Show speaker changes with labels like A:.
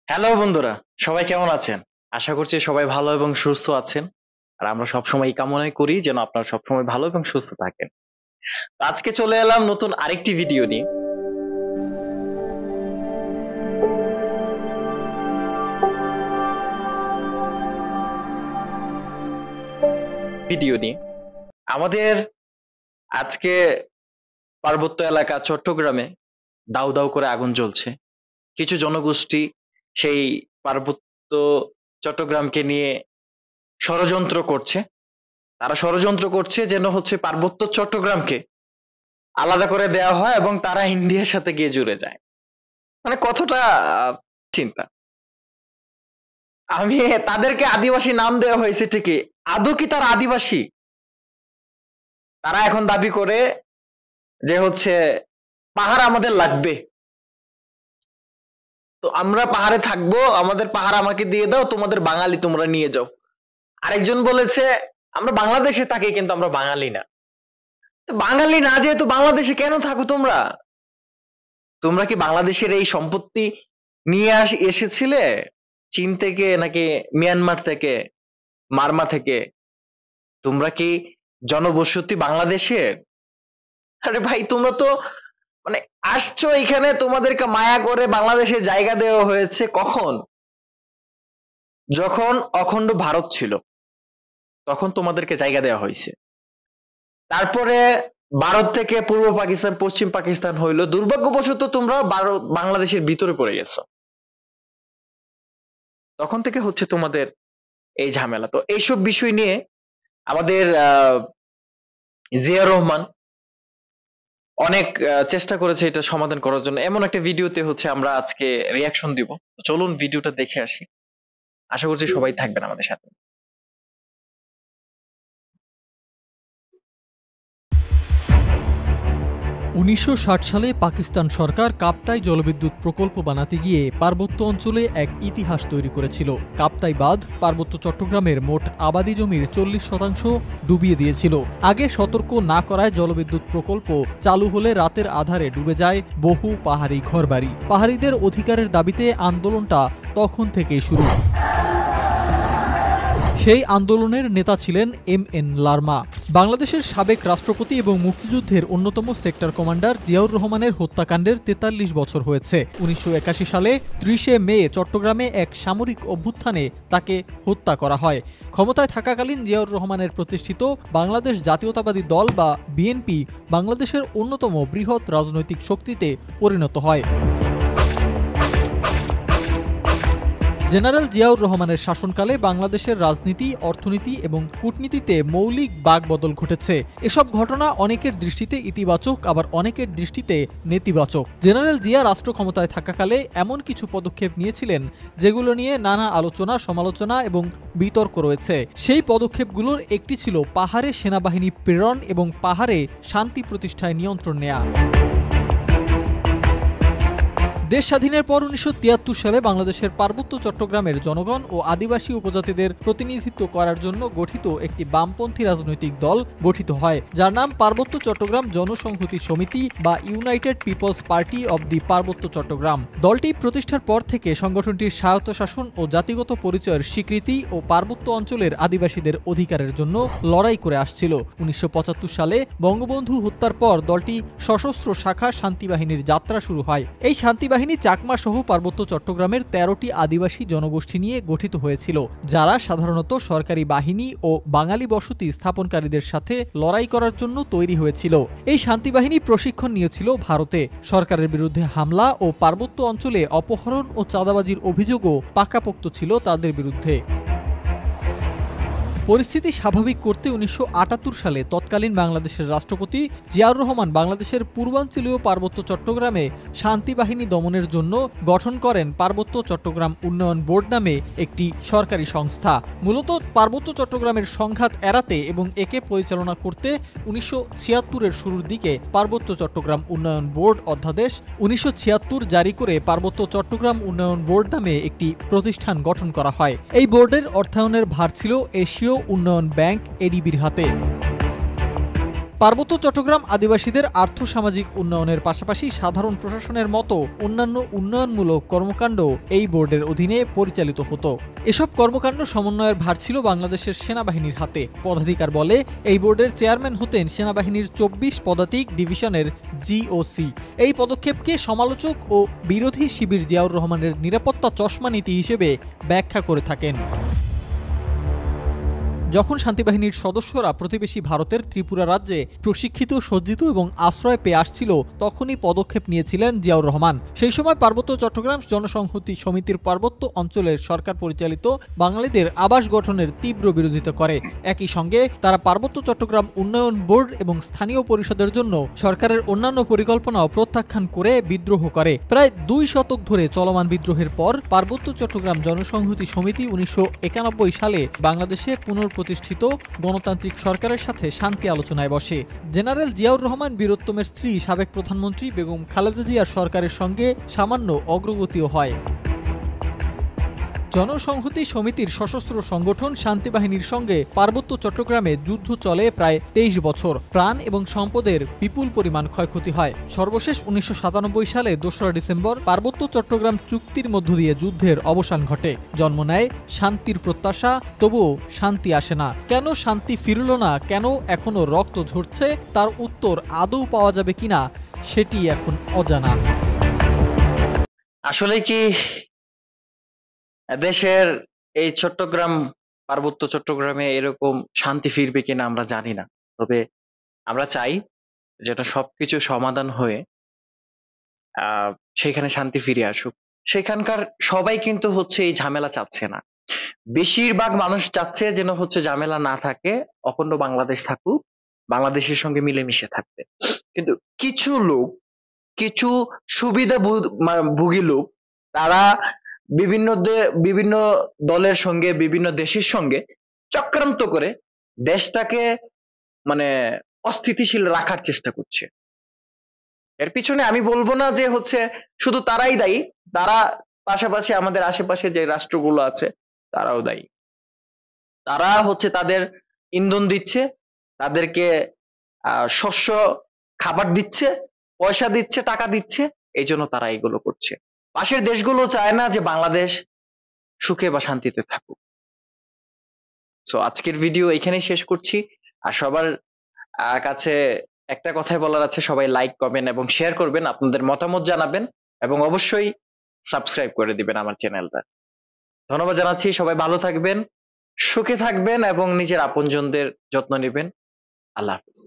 A: Hello বন্ধুরা, সবাই কেমন আছেন? আশা করছি সবাই ভালো এবং সুস্থ আছেন। আর আমরা সবসময় এই কামনাই করি যেন আপনারা সবসময় ভালো এবং সুস্থ থাকেন। তো আজকে চলে এলাম নতুন আরেকটি ভিডিও নিয়ে। ভিডিও নিয়ে আমাদের আজকে পার্বত্য এলাকা চট্টগ্রামে দাউ দাউ করে আগুন জ্বলছে। কিছু জনগোষ্ঠী সেই পার্বত্য চট্টগ্রামকে নিয়ে ষড়যন্ত্র করছে। তারা ষড়যন্ত্র করছে যেন হচ্ছে পার্বত্য চট্টগ্রামকে আলাদা করে দেওয়া হয় এবং তারা ইন্ডিয়ার সাথে গিয়ে জুড়ে যায়। মানে কতটা চিন্তা। আমি তাদেরকে আদিবাসী নাম দেওয়া হয়েছে ঠিকই, আদৌ কি তারা আদিবাসী? তারা এখন দাবি করে যে হচ্ছে পাহাড় আমাদের লাগবে, তো আমরা পাহাড়ে থাকবো, আমাদের পাহাড় আমাকে দিয়ে দাও, তোমাদের বাঙালি তোমরা নিয়ে যাও। আরেকজন বলেছে আমরা বাংলাদেশে থাকি কিন্তু আমরা বাঙালি না। তো বাঙালি না যেহেতু বাংলাদেশে কেন থাকো তোমরা? তোমরা কি বাংলাদেশের এই সম্পত্তি নিয়ে এসেছিলে চীন থেকে নাকি মিয়ানমার থেকে, মারমা থেকে? তোমরা কি জনবসতি বাংলাদেশের? আরে ভাই, তোমরা তো মানে আসছো এখানে, তোমাদেরকে মায়া করে বাংলাদেশে জায়গা দেওয়া হয়েছে কখন? যখন অখণ্ড ভারত ছিল তখন তোমাদেরকে জায়গা দেওয়া হয়েছে। তারপরে ভারত থেকে পূর্ব পাকিস্তান পশ্চিম পাকিস্তান হইলো, দুর্ভাগ্যবশত তোমরা বাংলাদেশের ভিতরে পড়ে গেছো। তখন থেকে হচ্ছে তোমাদের এই ঝামেলা। তো এইসব বিষয় নিয়ে আমাদের জিয়া রহমান অনেক চেষ্টা করেছে এটা সমাধান করার জন্য। এমন একটা ভিডিওতে হচ্ছে আমরা আজকে রিয়াকশন দিব। চলুন ভিডিওটা দেখে আসি। আশা করছি সবাই থাকবেন আমাদের সাথে।
B: ১৯৬০ সালে পাকিস্তান সরকার কাপ্তাই জলবিদ্যুৎ প্রকল্প বানাতে গিয়ে পার্বত্য অঞ্চলে এক ইতিহাস তৈরি করেছিল। কাপ্তাই বাঁধ পার্বত্য চট্টগ্রামের মোট আবাদি জমির ৪০% ডুবিয়ে দিয়েছিল। আগে সতর্ক না করায় জলবিদ্যুৎ প্রকল্প চালু হলে রাতের আধারে ডুবে যায় বহু পাহাড়ি ঘরবাড়ি। পাহাড়িদের অধিকারের দাবিতে আন্দোলনটা তখন থেকেই শুরু। সেই আন্দোলনের নেতা ছিলেন এম.এন. লারমা। বাংলাদেশের সাবেক রাষ্ট্রপতি এবং মুক্তিযুদ্ধের অন্যতম সেক্টর কমান্ডার জিয়াউর রহমানের হত্যাকাণ্ডের ৪৩ বছর হয়েছে। ১৯৮১ সালে ৩০ মে চট্টগ্রামে এক সামরিক অভ্যুত্থানে তাকে হত্যা করা হয়। ক্ষমতায় থাকাকালীন জিয়াউর রহমানের প্রতিষ্ঠিত বাংলাদেশ জাতীয়তাবাদী দল বা বিএনপি বাংলাদেশের অন্যতম বৃহৎ রাজনৈতিক শক্তিতে পরিণত হয়। জেনারেল জিয়াউর রহমানের শাসনকালে বাংলাদেশের রাজনীতি, অর্থনীতি এবং কূটনীতিতে মৌলিক বাকবদল ঘটেছে। এসব ঘটনা অনেকের দৃষ্টিতে ইতিবাচক, আবার অনেকের দৃষ্টিতে নেতিবাচক। জেনারেল জিয়া রাষ্ট্র ক্ষমতায় থাকাকালে এমন কিছু পদক্ষেপ নিয়েছিলেন যেগুলো নিয়ে নানা আলোচনা, সমালোচনা এবং বিতর্ক রয়েছে। সেই পদক্ষেপগুলোর একটি ছিল পাহাড়ে সেনাবাহিনী প্রেরণ এবং পাহাড়ে শান্তি প্রতিষ্ঠায় নিয়ন্ত্রণ নেয়া। দেশ স্বাধীনের পর ১৯৭৩ সালে বাংলাদেশের পার্বত্য চট্টগ্রামের জনগণ ও আদিবাসী উপজাতিদের প্রতিনিধিত্ব করার জন্য গঠিত একটি বামপন্থী রাজনৈতিক দল গঠিত হয়, যার নাম পার্বত্য চট্টগ্রাম জনসংহতি সমিতি বা united people's party of the Parbatya Chattogram. দলটি প্রতিষ্ঠার পর থেকে সংগঠনটির স্বায়ত্তশাসন ও জাতিগত পরিচয়ের স্বীকৃতি ও পার্বত্য অঞ্চলের আদিবাসীদের অধিকারের জন্য লড়াই করে আসছিল। ১৯৭৫ সালে বঙ্গবন্ধু হত্যার পর দলটি সশস্ত্র শাখা শান্তিবাহিনীর যাত্রা শুরু হয়। এই শান্তিবাহিনী চাকমা সহ পার্বত্য চট্টগ্রামের ১৩টি আদিবাসী জনগোষ্ঠী নিয়ে গঠিত হয়েছিল, যারা সাধারণত সরকারি বাহিনী ও বাঙালি বসতি স্থাপনকারীদের সাথে লড়াই করার জন্য তৈরি হয়েছিল। এই শান্তিবাহিনী প্রশিক্ষণ নিয়েছিল ভারতে। সরকারের বিরুদ্ধে হামলা ও পার্বত্য অঞ্চলে অপহরণ ও চাঁদাবাজির অভিযোগও পাকাপোক্ত ছিল তাদের বিরুদ্ধে। পরিস্থিতি স্বাভাবিক করতে ১৯৭৮ সালে তৎকালীন বাংলাদেশের রাষ্ট্রপতি জিয়াউর রহমান বাংলাদেশের পূর্বাঞ্চলীয় পার্বত্য চট্টগ্রামে শান্তিবাহিনী দমনের জন্য গঠন করেন পার্বত্য চট্টগ্রাম উন্নয়ন বোর্ড নামে একটি সরকারি সংস্থা। মূলত পার্বত্য চট্টগ্রামের সংঘাত এড়াতে এবং একে পরিচালনা করতে ১৯৭৬-এর শুরুর দিকে পার্বত্য চট্টগ্রাম উন্নয়ন বোর্ড অধ্যাদেশ ১৯৭৬ জারি করে পার্বত্য চট্টগ্রাম উন্নয়ন বোর্ড নামে একটি প্রতিষ্ঠান গঠন করা হয়। এই বোর্ডের অর্থায়নের ভার ছিল এশীয় উন্নয়ন ব্যাংক এডিবির হাতে। পার্বত্য চট্টগ্রাম আদিবাসীদের আর্থসামাজিক উন্নয়নের পাশাপাশি সাধারণ প্রশাসনের মতো অন্যান্য উন্নয়নমূলক কর্মকাণ্ড এই বোর্ডের অধীনে পরিচালিত হতো। এসব কর্মকাণ্ড সমন্বয়ের ভার ছিল বাংলাদেশের সেনাবাহিনীর হাতে। পদাধিকার বলে এই বোর্ডের চেয়ারম্যান হতেন সেনাবাহিনীর 24 পদাতিক ডিভিশনের জিওসি। এই পদক্ষেপকে সমালোচক ও বিরোধী শিবির জিয়াউর রহমানের নিরাপত্তা চশমা নীতি হিসেবে ব্যাখ্যা করে থাকেন। যখন শান্তিবাহিনীর সদস্যরা প্রতিবেশী ভারতের ত্রিপুরা রাজ্যে প্রশিক্ষিত, সজ্জিত এবং আশ্রয় পেয়ে আসছিল, তখনই পদক্ষেপ নিয়েছিলেন জিয়াউর রহমান। সেই সময় পার্বত্য চট্টগ্রাম জনসংহতি সমিতির পার্বত্য অঞ্চলের সরকার পরিচালিত বাঙালিদের আবাস গঠনের তীব্র বিরোধিতা করে। একই সঙ্গে তারা পার্বত্য চট্টগ্রাম উন্নয়ন বোর্ড এবং স্থানীয় পরিষদের জন্য সরকারের অন্যান্য পরিকল্পনাও প্রত্যাখ্যান করে বিদ্রোহ করে। প্রায় 2 শতক ধরে চলমান বিদ্রোহের পর পার্বত্য চট্টগ্রাম জনসংহতি সমিতি 1991 সালে বাংলাদেশে প্রতিষ্ঠিত গণতান্ত্রিক সরকারের সাথে শান্তি আলোচনায় বসে। জেনারেল জিয়াউর রহমান বীরোত্তমের স্ত্রী সাবেক প্রধানমন্ত্রী বেগম খালেদা জিয়ার সরকারের সঙ্গে সামান্য অগ্রগতিও হয়। জনসংহতি সমিতির সশস্ত্র সংগঠন শান্তিবাহিনীর সঙ্গে পার্বত্য চট্টগ্রামে যুদ্ধ চলে প্রায় 23 বছর। প্রাণ এবং সম্পদের বিপুল পরিমাণ ক্ষয়ক্ষতি হয়। সর্বশেষ 1997 সালে 2রা ডিসেম্বর পার্বত্য চট্টগ্রাম চুক্তির মধ্য দিয়ে যুদ্ধের অবসান ঘটে। জন্ম নেয় শান্তির প্রত্যাশা, তবুও শান্তি আসে না। কেন শান্তি ফিরল না, কেন এখনো রক্ত ঝরছে, তার উত্তর আদৌ পাওয়া যাবে কিনা সেটি এখন অজানা।
A: আসলে কি দেশের এই চট্টগ্রাম, পার্বত্য চট্টগ্রামে এরকম শান্তি ফিরবে কিনা আমরা জানি না। তবে আমরা চাই যেটা সবকিছু সমাধান হয়ে সেখানে শান্তি ফিরে আসুক। সেখানকার সবাই কিন্তু হচ্ছে এই ঝামেলা চাচ্ছে না। বেশিরভাগ মানুষ চাচ্ছে যেন হচ্ছে ঝামেলা না থাকে, অখণ্ড বাংলাদেশ থাকুক, বাংলাদেশের সঙ্গে মিলেমিশে থাকতে। কিন্তু কিছু লোক, কিছু সুবিধাভোগী লোক, তারা বিভিন্ন দলের সঙ্গে, বিভিন্ন দেশের সঙ্গে চক্রান্ত করে দেশটাকে মানে অস্থিতিশীল রাখার চেষ্টা করছে। এর পিছনে আমি বলবো না যে হচ্ছে শুধু তারাই দায়ী, তারা পাশাপাশি আমাদের আশেপাশে যে রাষ্ট্রগুলো আছে তারাও দায়ী। তারা হচ্ছে তাদের ইন্ধন দিচ্ছে, তাদেরকে শস্য, খাবার দিচ্ছে, পয়সা দিচ্ছে, টাকা দিচ্ছে, এই জন্য তারা এগুলো করছে। পাশের দেশগুলো চায় না যে বাংলাদেশ সুখে বা শান্তিতে থাকুক। সো আজকের ভিডিও এখানেই শেষ করছি। আর সবার কাছে একটা কথাই বলার আছে, সবাই লাইক, কমেন্ট এবং শেয়ার করবেন, আপনাদের মতামত জানাবেন এবং অবশ্যই সাবস্ক্রাইব করে দিবেন আমার চ্যানেলটা। ধন্যবাদ জানাচ্ছি। সবাই ভালো থাকবেন, সুখে থাকবেন এবং নিজের আপনজনদের যত্ন নেবেন। আল্লাহ হাফেজ।